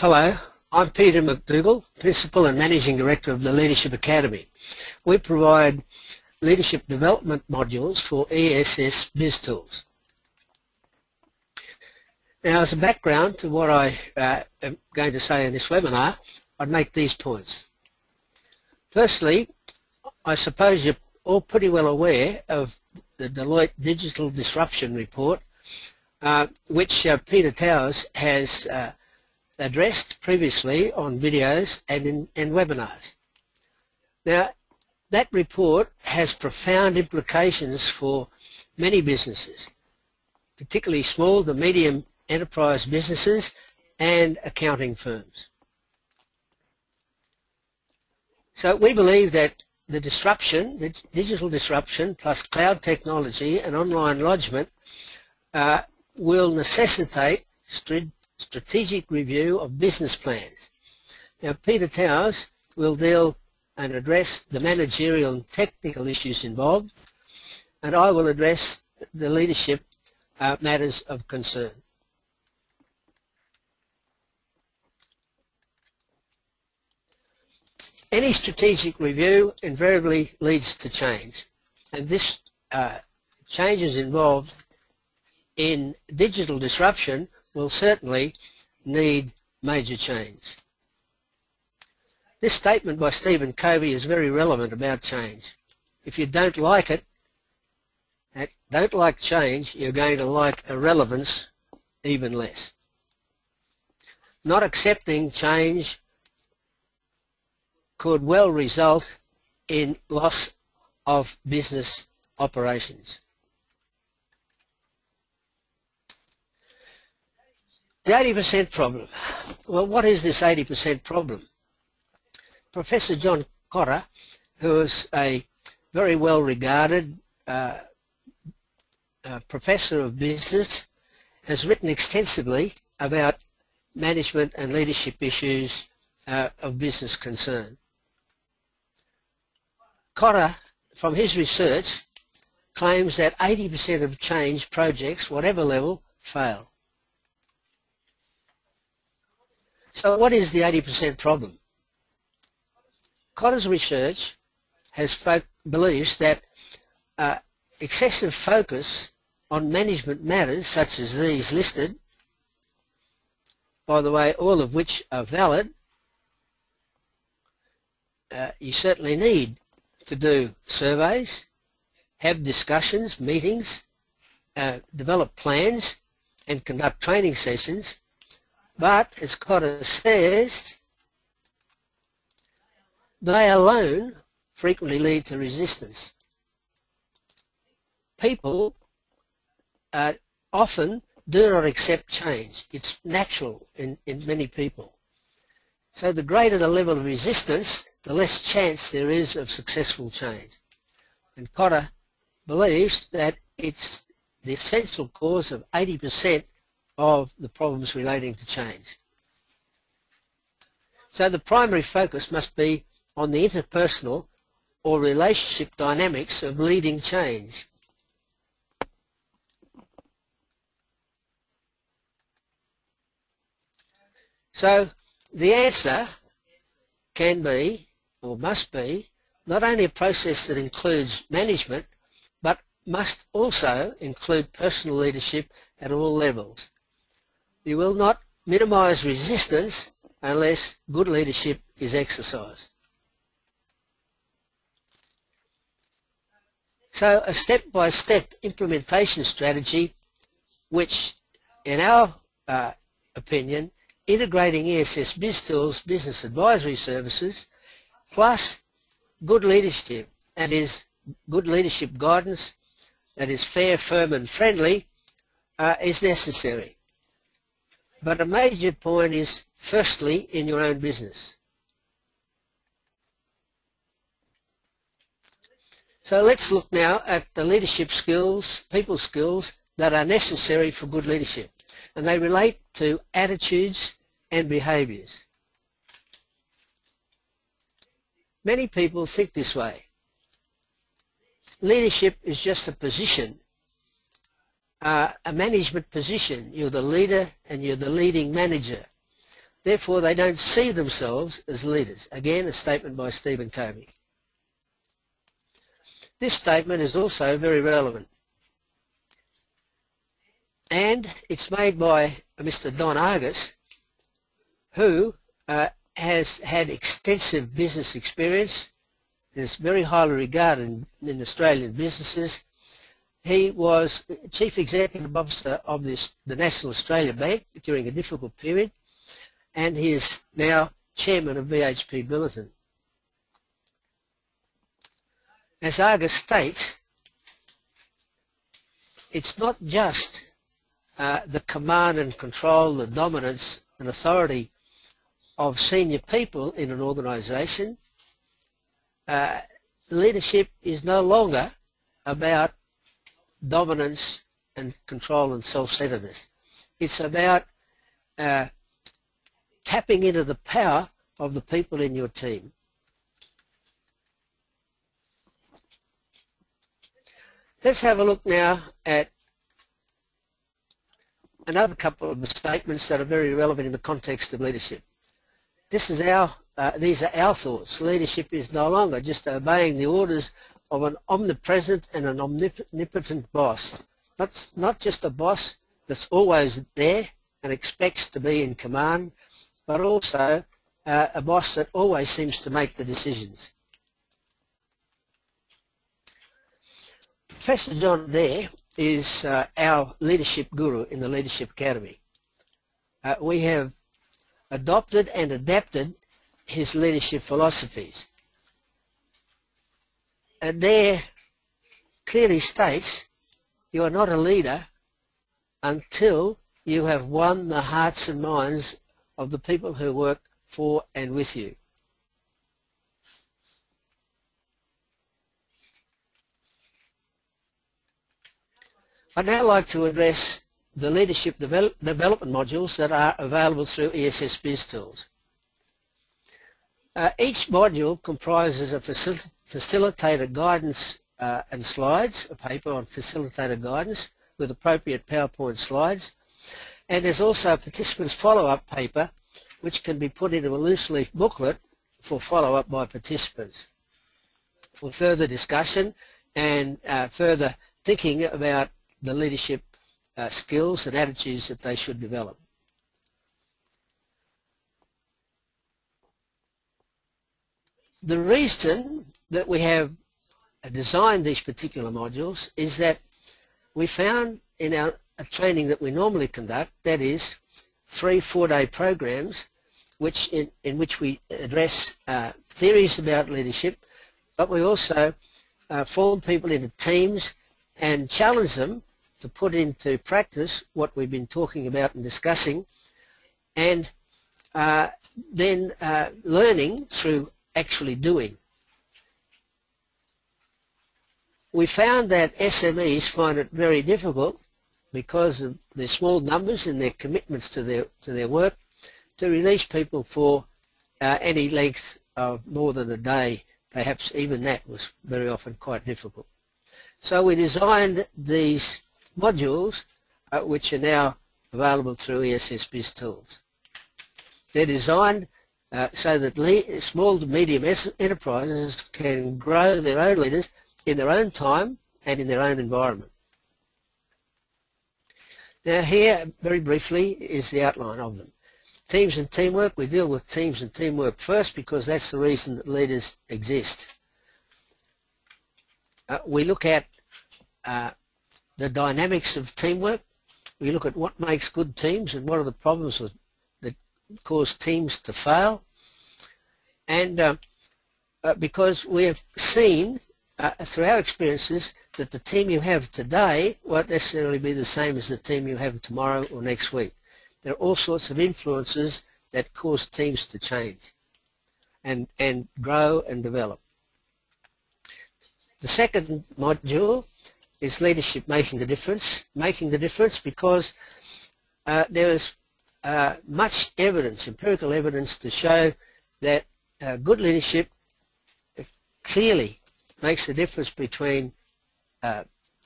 Hello, I'm Peter McDougall, Principal and Managing Director of the Leadership Academy. We provide leadership development modules for ESS BIZTOOls. Now, as a background to what I am going to say in this webinar, I'd make these points. Firstly, I suppose you're all pretty well aware of the Deloitte Digital Disruption Report, which Peter Towers has addressed previously on videos and in webinars. Now, that report has profound implications for many businesses, particularly small to medium enterprise businesses and accounting firms. So we believe that the disruption, the digital disruption plus cloud technology and online lodgement will necessitate strategic review of business plans. Now, Peter Towers will deal and address the managerial and technical issues involved, and I will address the leadership matters of concern. Any strategic review invariably leads to change, and this changes involved in digital disruption will certainly need major change. This statement by Stephen Covey is very relevant about change. If you don't like it, don't like change, you're going to like irrelevance even less. Not accepting change could well result in loss of business operations. The 80% problem. Well, what is this 80% problem? Professor John Cotter, who is a very well regarded professor of business, has written extensively about management and leadership issues of business concern. Cotter, from his research, claims that 80% of change projects, whatever level, fail. So what is the 80% problem? Cotter's research believes that excessive focus on management matters such as these listed, by the way, all of which are valid, you certainly need to do surveys, have discussions, meetings, develop plans and conduct training sessions. But, as Cotter says, they alone frequently lead to resistance. People often do not accept change. It's natural in many people. So the greater the level of resistance, the less chance there is of successful change. And Cotter believes that it's the essential cause of 80% of the problems relating to change. So the primary focus must be on the interpersonal or relationship dynamics of leading change. So the answer can be, or must be, not only a process that includes management, but must also include personal leadership at all levels. You will not minimize resistance unless good leadership is exercised. So a step-by-step implementation strategy which, in our opinion, integrating ESS BIZTOOls business advisory services plus good leadership, that is good leadership guidance that is fair, firm and friendly, is necessary. But a major point is, firstly, in your own business. So let's look now at the leadership skills, people skills that are necessary for good leadership. And they relate to attitudes and behaviours. Many people think this way. Leadership is just a position, a management position. You're the leader and you're the leading manager. Therefore, they don't see themselves as leaders. Again, a statement by Stephen Covey. This statement is also very relevant. And it's made by Mr. Don Argus, who has had extensive business experience, is very highly regarded in Australian businesses. He was Chief Executive Officer of the National Australia Bank during a difficult period, and he is now Chairman of BHP Billiton. As Argus states, it's not just the command and control, the dominance and authority of senior people in an organisation. Leadership is no longer about dominance and control and self-centeredness. It's about tapping into the power of the people in your team. Let's have a look now at another couple of statements that are very relevant in the context of leadership. These are our thoughts. Leadership is no longer just obeying the orders of an omnipresent and an omnipotent boss. Not just a boss that's always there and expects to be in command, but also a boss that always seems to make the decisions. Professor John Adair is our leadership guru in the Leadership Academy. We have adopted and adapted his leadership philosophies. Adair clearly states you are not a leader until you have won the hearts and minds of the people who work for and with you. I'd now like to address the leadership development modules that are available through ESS BIZTOOLS. Each module comprises a facilitator guidance and slides, a paper on facilitator guidance with appropriate PowerPoint slides, and there's also a participant's follow-up paper which can be put into a loose leaf booklet for follow-up by participants for further discussion and further thinking about the leadership skills and attitudes that they should develop. The reason that we have designed these particular modules is that we found in our training that we normally conduct, that is 3 4-day programs in which we address theories about leadership, but we also form people into teams and challenge them to put into practice what we've been talking about and discussing, and then learning through actually doing. We found that SMEs find it very difficult because of their small numbers and their commitments to their work to release people for any length of more than a day. Perhaps even that was very often quite difficult. So we designed these modules which are now available through ESS BIZTOOLS. They're designed so that small to medium enterprises can grow their own leaders in their own time and in their own environment. Now here, very briefly, is the outline of them. Teams and teamwork. We deal with teams and teamwork first because that's the reason that leaders exist. We look at the dynamics of teamwork. We look at what makes good teams and what are the problems that cause teams to fail. And because we have seen through our experiences that the team you have today won't necessarily be the same as the team you have tomorrow or next week. There are all sorts of influences that cause teams to change and grow and develop. The second module is leadership making the difference. Making the difference because there is much evidence, empirical evidence, to show that good leadership clearly makes the difference between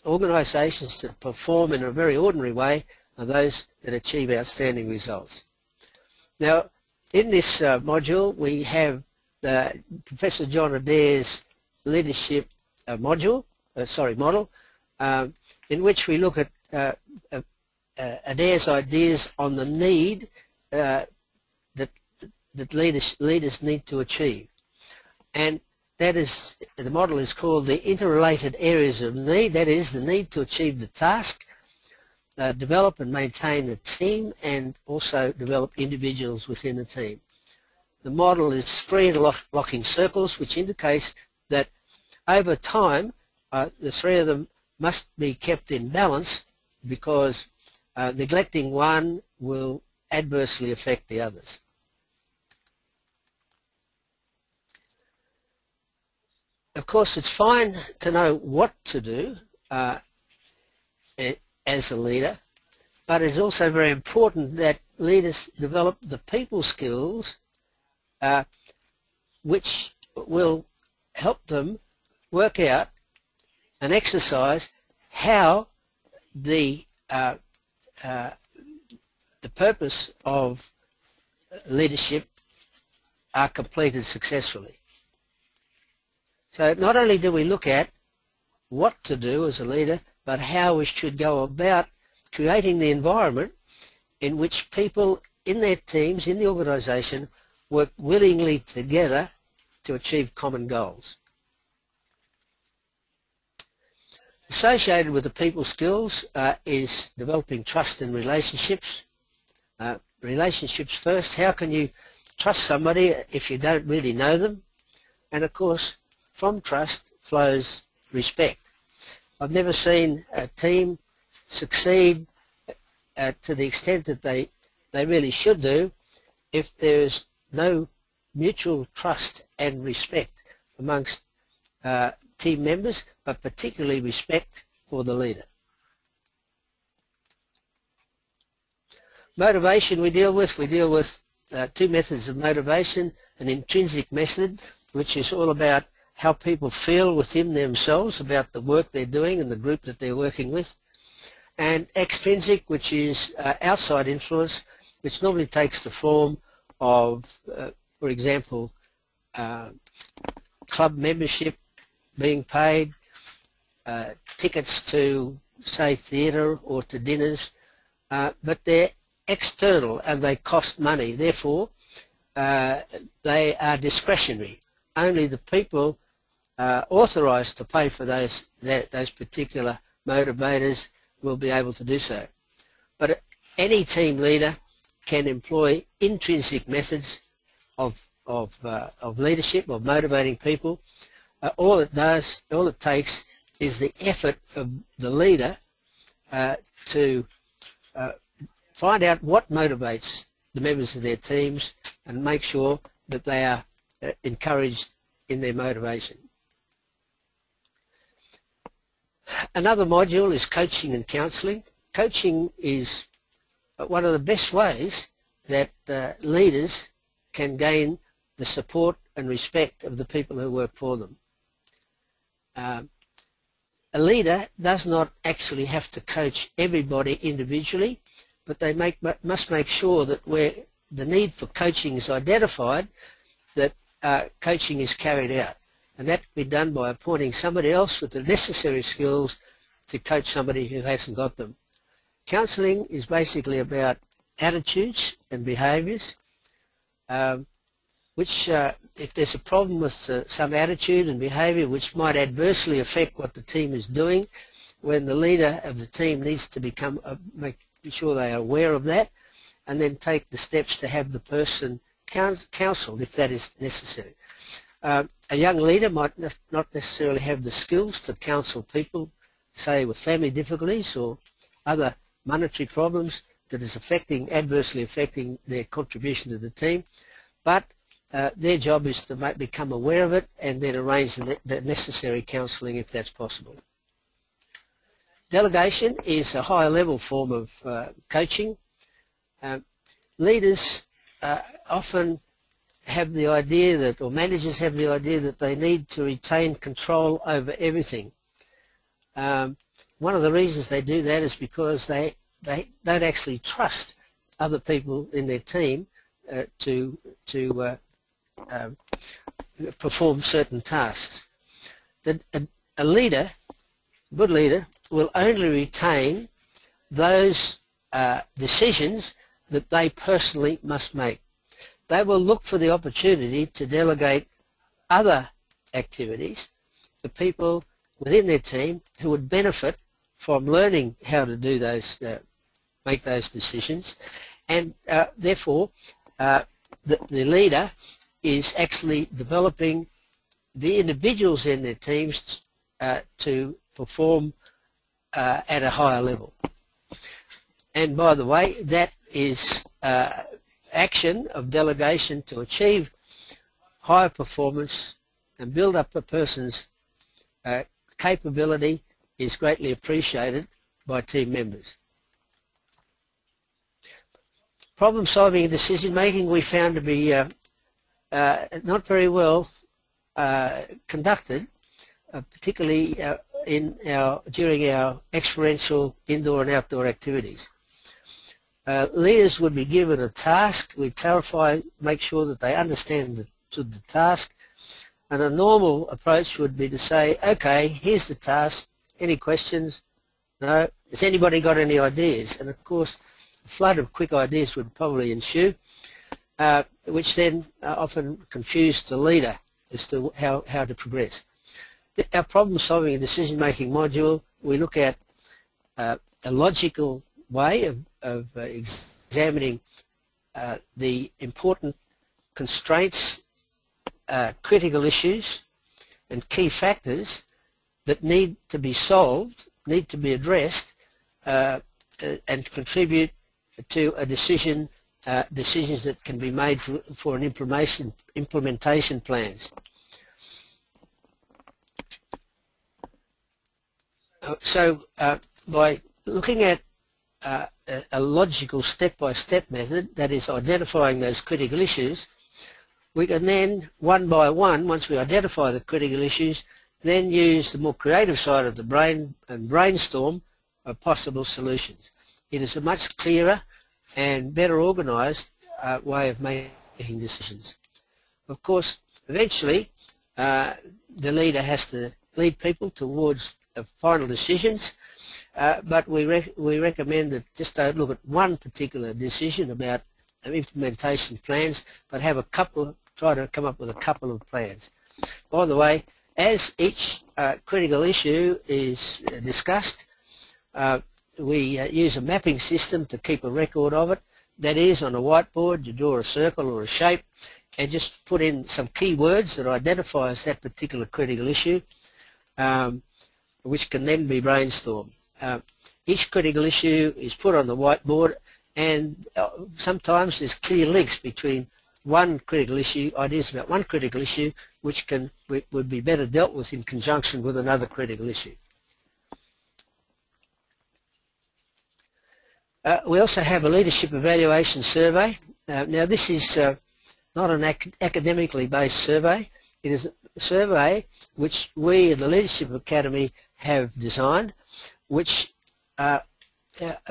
organisations that perform in a very ordinary way and those that achieve outstanding results. Now, In this module we have Professor John Adair's leadership model, in which we look at Adair's ideas on the need that leaders need to achieve. And that is, the model is called the interrelated areas of need. That is, the need to achieve the task, develop and maintain the team, and also develop individuals within the team. The model is three interlocking circles, which indicates that over time the three of them must be kept in balance, because neglecting one will adversely affect the others. Of course, it's fine to know what to do as a leader, but it's also very important that leaders develop the people skills which will help them work out and exercise how the purpose of leadership are completed successfully. So not only do we look at what to do as a leader, but how we should go about creating the environment in which people in their teams, in the organisation, work willingly together to achieve common goals. Associated with the people skills is developing trust in relationships. Relationships first. How can you trust somebody if you don't really know them? And of course, from trust flows respect. I've never seen a team succeed to the extent that they really should do if there is no mutual trust and respect amongst team members, but particularly respect for the leader. Motivation we deal with two methods of motivation: an intrinsic method, which is all about how people feel within themselves about the work they're doing and the group that they're working with, and extrinsic, which is outside influence, which normally takes the form of, for example, club membership, being paid, tickets to, say, theatre or to dinners, but they're external and they cost money. Therefore, they are discretionary. Only the people authorised to pay for those particular motivators will be able to do so. But any team leader can employ intrinsic methods of leadership, of motivating people. All it takes is the effort of the leader to find out what motivates the members of their teams and make sure that they are encouraged in their motivation. Another module is coaching and counselling. Coaching is one of the best ways that leaders can gain the support and respect of the people who work for them. A leader does not actually have to coach everybody individually, but they must make sure that where the need for coaching is identified, that coaching is carried out. And that can be done by appointing somebody else with the necessary skills to coach somebody who hasn't got them. Counselling is basically about attitudes and behaviours, which if there's a problem with some attitude and behaviour which might adversely affect what the team is doing, when the leader of the team needs to make sure they are aware of that, and then take the steps to have the person counselled if that is necessary. A young leader might not necessarily have the skills to counsel people, say with family difficulties or other monetary problems that is adversely affecting their contribution to the team, but their job is to become aware of it and then arrange the necessary counselling if that's possible. Delegation is a higher level form of coaching. Leaders often have the idea that, or managers have the idea that they need to retain control over everything. One of the reasons they do that is because they don't actually trust other people in their team to perform certain tasks. A leader, good leader, will only retain those decisions that they personally must make. They will look for the opportunity to delegate other activities to people within their team who would benefit from learning how to do those, make those decisions, and therefore the leader is actually developing the individuals in their teams to perform at a higher level. And by the way, that is action of delegation to achieve higher performance and build up a person's capability is greatly appreciated by team members. Problem solving and decision making we found to be not very well conducted, particularly during our experiential indoor and outdoor activities. Leaders would be given a task. We clarify, make sure that they understand the task, and a normal approach would be to say, okay, here's the task, any questions? No? Has anybody got any ideas? And of course a flood of quick ideas would probably ensue, which then often confuse the leader as to how to progress. Our problem solving and decision making module, we look at a logical way of examining the important constraints, critical issues and key factors that need to be solved, need to be addressed, and contribute to a decisions that can be made for an implementation plans. So by looking at a logical step-by-step method, that is identifying those critical issues, we can then, one by one, once we identify the critical issues, then use the more creative side of the brain and brainstorm of possible solutions. It is a much clearer and better organised way of making decisions. Of course, eventually, the leader has to lead people towards final decisions, but we recommend that just don't look at one particular decision about implementation plans, but have a couple, try to come up with a couple of plans. By the way, as each critical issue is discussed, we use a mapping system to keep a record of it. That is, on a whiteboard, you draw a circle or a shape and just put in some key words that identifies that particular critical issue, which can then be brainstormed. Each critical issue is put on the whiteboard, and sometimes there's clear links between one critical issue, ideas about one critical issue, which would be better dealt with in conjunction with another critical issue. We also have a leadership evaluation survey. Now this is not an academically based survey. It is a survey which we in the Leadership Academy have designed, which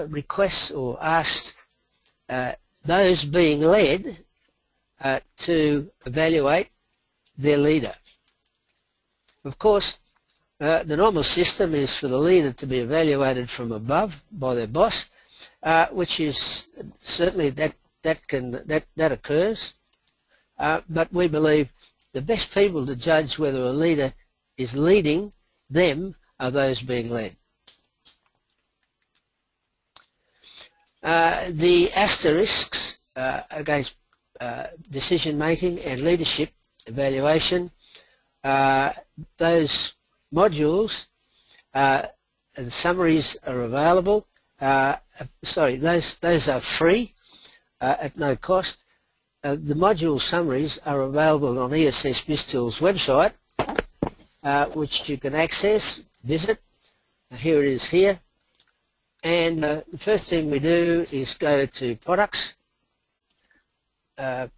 requests or asks those being led to evaluate their leader. Of course, the normal system is for the leader to be evaluated from above by their boss, which is certainly that occurs, but we believe the best people to judge whether a leader is leading them are those being led. The asterisks against decision making and leadership evaluation, those modules and summaries are available. Sorry, those are free at no cost. The module summaries are available on ESS BIZTOOLS website, which you can access, visit. Here it is here. And the first thing we do is go to products, and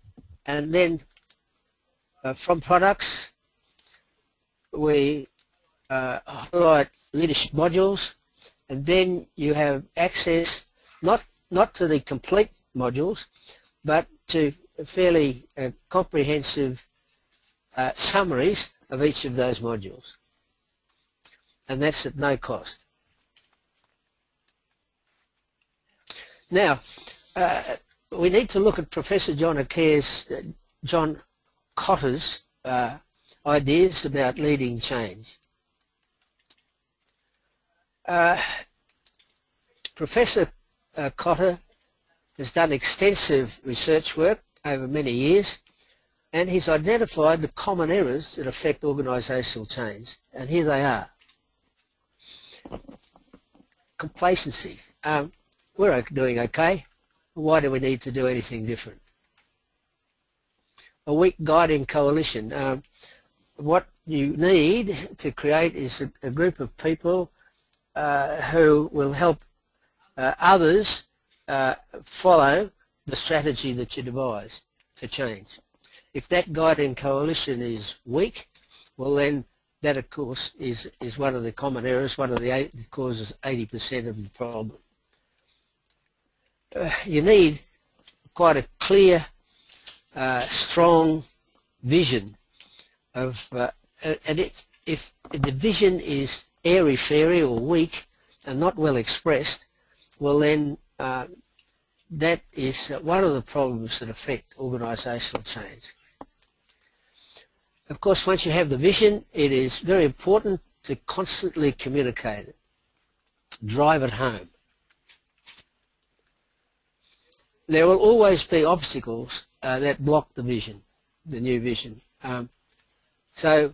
then from products we highlight leadership modules, and then you have access not to the complete modules, but to fairly comprehensive summaries of each of those modules, and that's at no cost. Now, we need to look at Professor John Cotter's ideas about leading change. Professor Cotter has done extensive research work over many years, and he's identified the common errors that affect organisational change, and here they are. Complacency. We're doing okay. Why do we need to do anything different? A weak guiding coalition. What you need to create is a group of people who will help others follow the strategy that you devise to change. If that guiding coalition is weak, well then that of course is one of the common errors, one of the that causes 80% of the problem. You need quite a clear, strong vision of, and if the vision is airy-fairy or weak and not well expressed, well then that is one of the problems that affect organisational change. Of course, once you have the vision, it is very important to constantly communicate it, drive it home. There will always be obstacles that block the vision, the new vision. So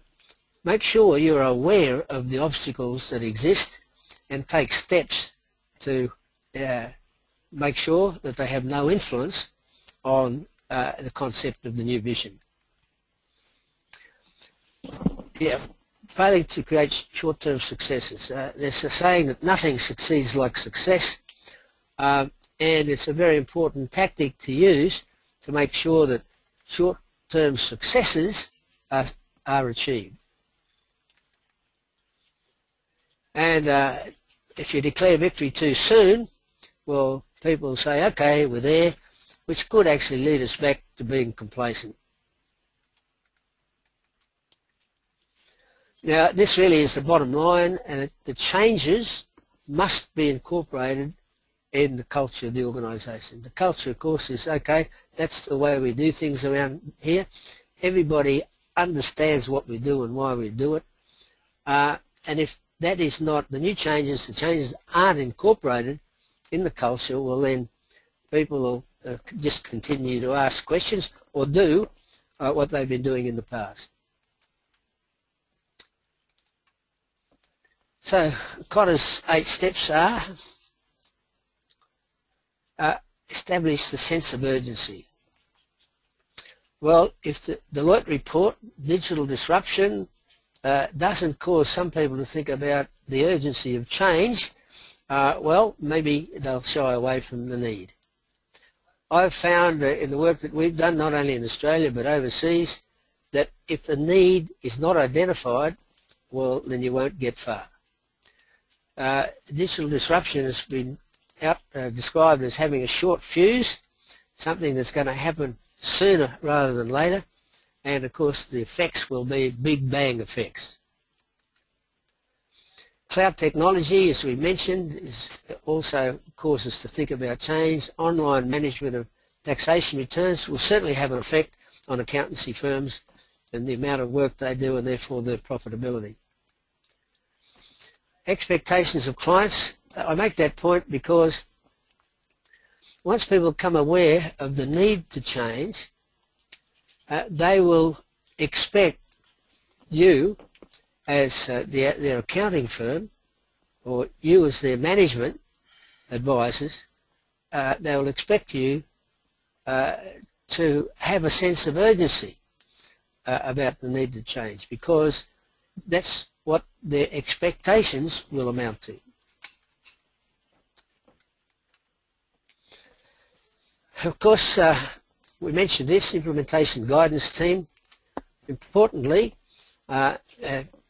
make sure you're aware of the obstacles that exist and take steps to make sure that they have no influence on the concept of the new vision. Yeah, failing to create short-term successes. There's a saying that nothing succeeds like success, and it's a very important tactic to use to make sure that short-term successes are achieved. And if you declare victory too soon, well, people say, okay, we're there, which could actually lead us back to being complacent. Now, this really is the bottom line, and the changes must be incorporated in the culture of the organisation. The culture, of course, is, okay, that's the way we do things around here. Everybody understands what we do and why we do it. And if that is not, the changes aren't incorporated in the culture, well then people will just continue to ask questions or do what they've been doing in the past. So Cotter's 8 steps are establish the sense of urgency. Well, if the Deloitte report, digital disruption, doesn't cause some people to think about the urgency of change, well, maybe they'll shy away from the need. I've found in the work that we've done, not only in Australia but overseas, that if the need is not identified, well, then you won't get far. Digital disruption has been described as having a short fuse, something that's going to happen sooner rather than later, and of course the effects will be big bang effects. Cloud technology, as we mentioned, is also causes us to think about change. Online management of taxation returns will certainly have an effect on accountancy firms and the amount of work they do and therefore their profitability. Expectations of clients. I make that point because once people become aware of the need to change, they will expect you as their accounting firm, or you as their management advisors, they will expect you to have a sense of urgency about the need to change, because that's what their expectations will amount to. Of course, we mentioned this, implementation guidance team. Importantly,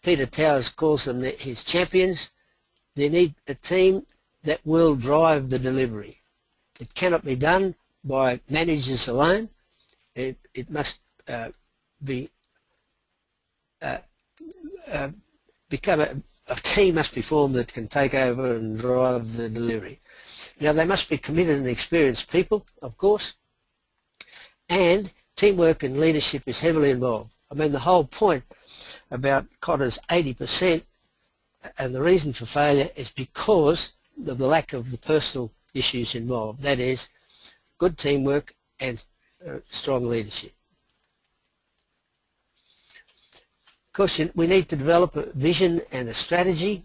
Peter Towers calls them his champions. They need a team that will drive the delivery. It cannot be done by managers alone. it must be become a team must be formed that can take over and drive the delivery. Now, they must be committed and experienced people, of course, and teamwork and leadership is heavily involved. I mean, the whole point about Cotter's 80% and the reason for failure is because of the lack of the personal issues involved. That is, good teamwork and strong leadership. Of course, we need to develop a vision and a strategy,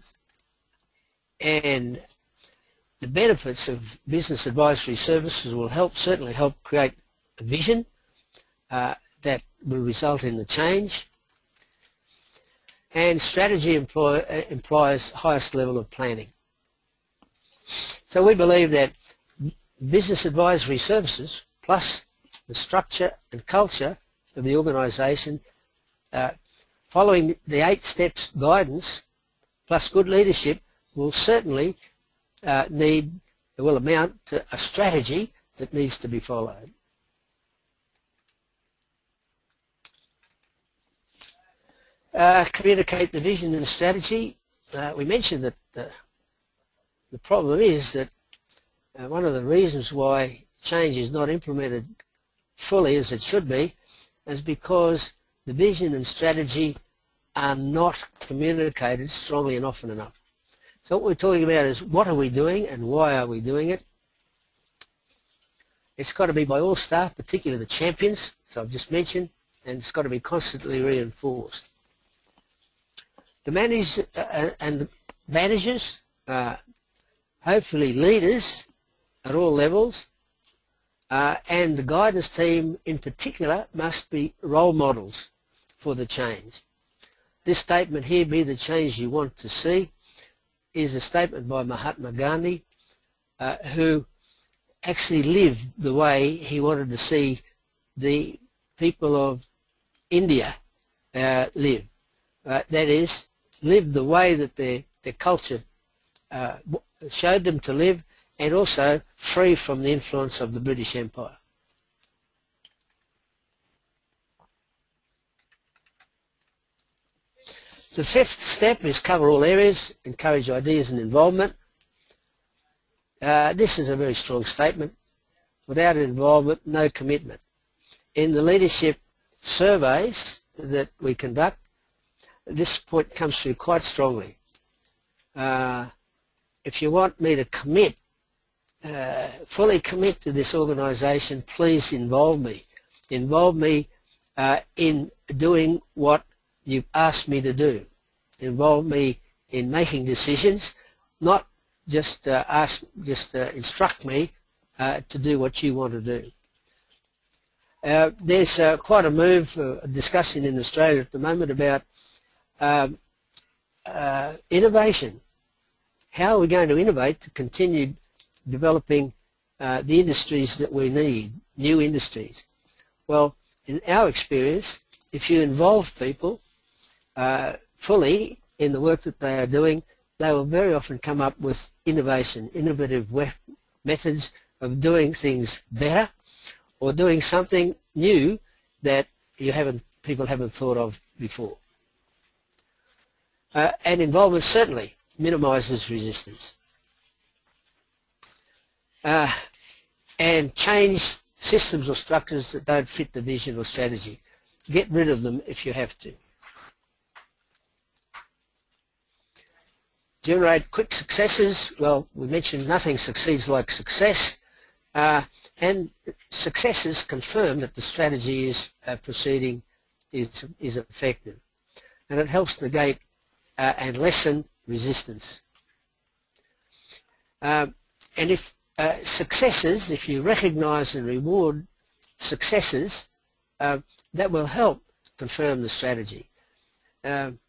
and the benefits of business advisory services will certainly help create a vision that will result in the change, and strategy implies highest level of planning. So we believe that business advisory services plus the structure and culture of the organisation, following the 8 steps guidance plus good leadership will certainly will amount to a strategy that needs to be followed. Communicate the vision and strategy. We mentioned that the problem is that one of the reasons why change is not implemented fully as it should be is because the vision and strategy are not communicated strongly and often enough. So what we're talking about is what are we doing and why are we doing it? It's got to be by all staff, particularly the champions, as I've just mentioned, and it's got to be constantly reinforced. The managers, hopefully leaders at all levels, and the guidance team in particular must be role models for the change. This statement here, "Be the change you want to see," is a statement by Mahatma Gandhi, who actually lived the way he wanted to see the people of India live. That is, live the way that their culture showed them to live, and also free from the influence of the British Empire. The 5th step is cover all areas, encourage ideas and involvement. This is a very strong statement. Without involvement, no commitment. In the leadership surveys that we conduct, this point comes through quite strongly. If you want me to commit, fully commit to this organisation, please involve me. Involve me in doing what you've asked me to do. Involve me in making decisions, not just instruct me to do what you want to do. There's quite a move discussing in Australia at the moment about innovation. How are we going to innovate to continue developing the industries that we need, new industries? Well, in our experience, if you involve people fully in the work that they are doing, they will very often come up with innovative methods of doing things better or doing something new that people haven't thought of before. And involvement certainly minimises resistance. And change systems or structures that don't fit the vision or strategy. Get rid of them if you have to. Generate quick successes. Well, we mentioned nothing succeeds like success. And successes confirm that the strategy is proceeding is effective. And it helps negate and lessen resistance. And if successes, if you recognise and reward successes, that will help confirm the strategy. And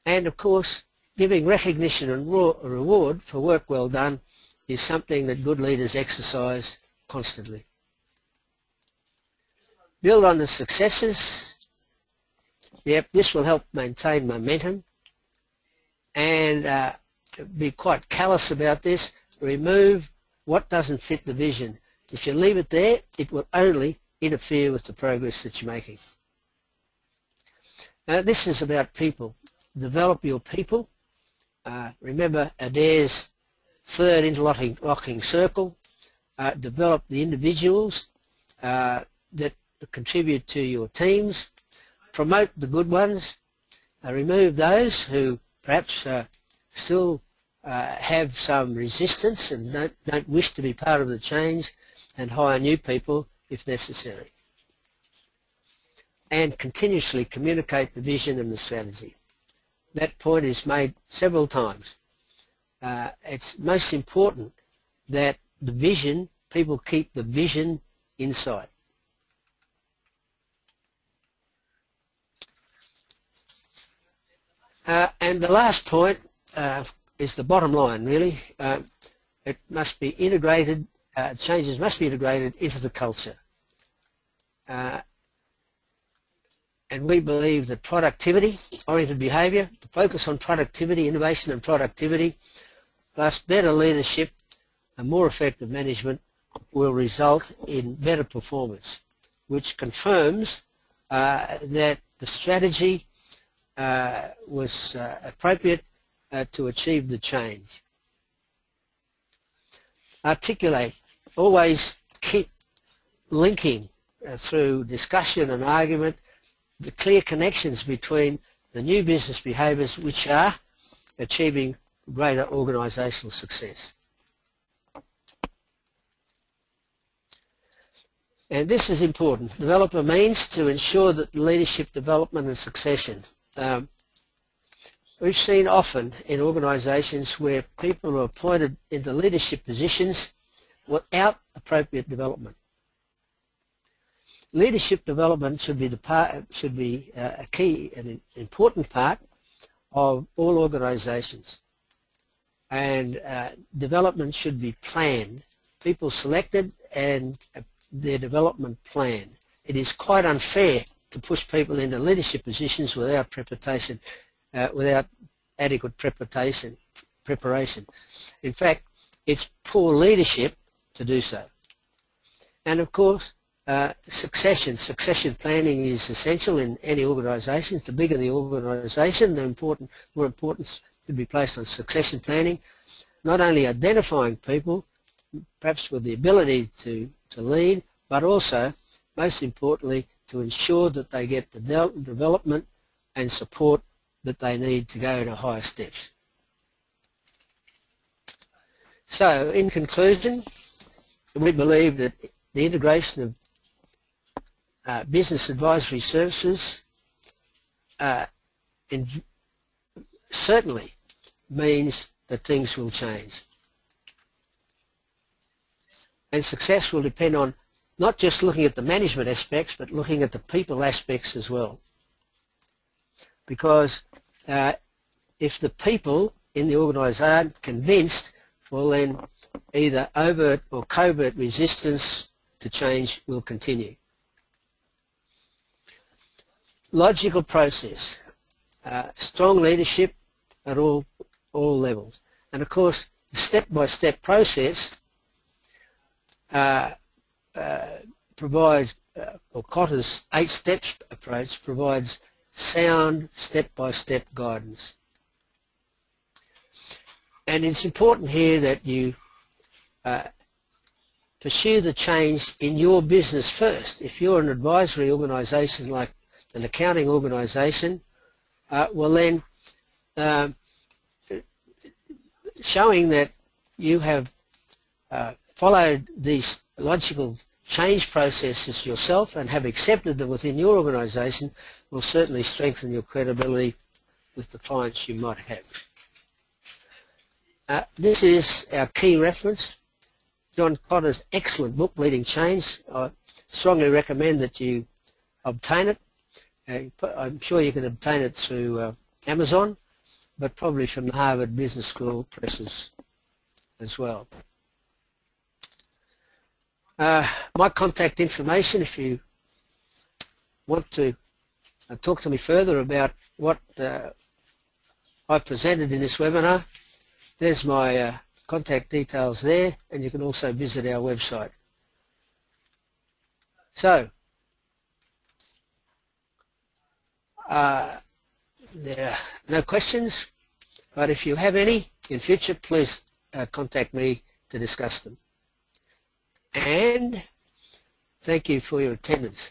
of course, giving recognition and reward for work well done is something that good leaders exercise constantly. Build on the successes. Yep, this will help maintain momentum. And be quite callous about this. Remove what doesn't fit the vision. If you leave it there, it will only interfere with the progress that you're making. This is about people. Develop your people. Remember Adair's third interlocking circle. Develop the individuals that contribute to your teams. Promote the good ones. Remove those who perhaps still have some resistance and don't wish to be part of the change, and hire new people if necessary. And continuously communicate the vision and the strategy. That point is made several times. It's most important that the vision, people keep the vision in sight. And the last point is the bottom line, really. It must be integrated, changes must be integrated into the culture. And we believe that productivity-oriented behaviour, the focus on productivity, innovation and productivity, plus better leadership and more effective management will result in better performance, which confirms that the strategy was appropriate to achieve the change. Articulate, always keep linking through discussion and argument the clear connections between the new business behaviours which are achieving greater organisational success. And this is important. Develop a means to ensure that leadership development and succession. We've seen often in organisations where people are appointed into leadership positions without appropriate development. Leadership development should be a key and an important part of all organisations, and development should be planned. People selected and their development plan. It is quite unfair to push people into leadership positions without preparation, without adequate preparation. In fact, it's poor leadership to do so. And of course, succession planning is essential in any organisation. The bigger the organisation, the more importance to be placed on succession planning. Not only identifying people, perhaps with the ability to lead, but also, most importantly, to ensure that they get the development and support that they need to go to higher steps. So, in conclusion, we believe that the integration of business advisory services certainly means that things will change. And success will depend on not just looking at the management aspects, but looking at the people aspects as well. Because if the people in the organisation aren't convinced, well then either overt or covert resistance to change will continue. Logical process, strong leadership at all levels. And of course, the step-by-step process provides, or Kotter's 8 steps approach provides sound step-by-step guidance. And it's important here that you pursue the change in your business first. If you're an advisory organisation like an accounting organisation, well then showing that you have followed these logical change processes yourself and have accepted them within your organisation will certainly strengthen your credibility with the clients you might have. This is our key reference, John Kotter's excellent book, Leading Change. I strongly recommend that you obtain it. I'm sure you can obtain it through Amazon, but probably from the Harvard Business School presses as well. My contact information, if you want to talk to me further about what I presented in this webinar, there's my contact details there, and you can also visit our website. So, there are no questions, but if you have any in future, please contact me to discuss them. And thank you for your attendance.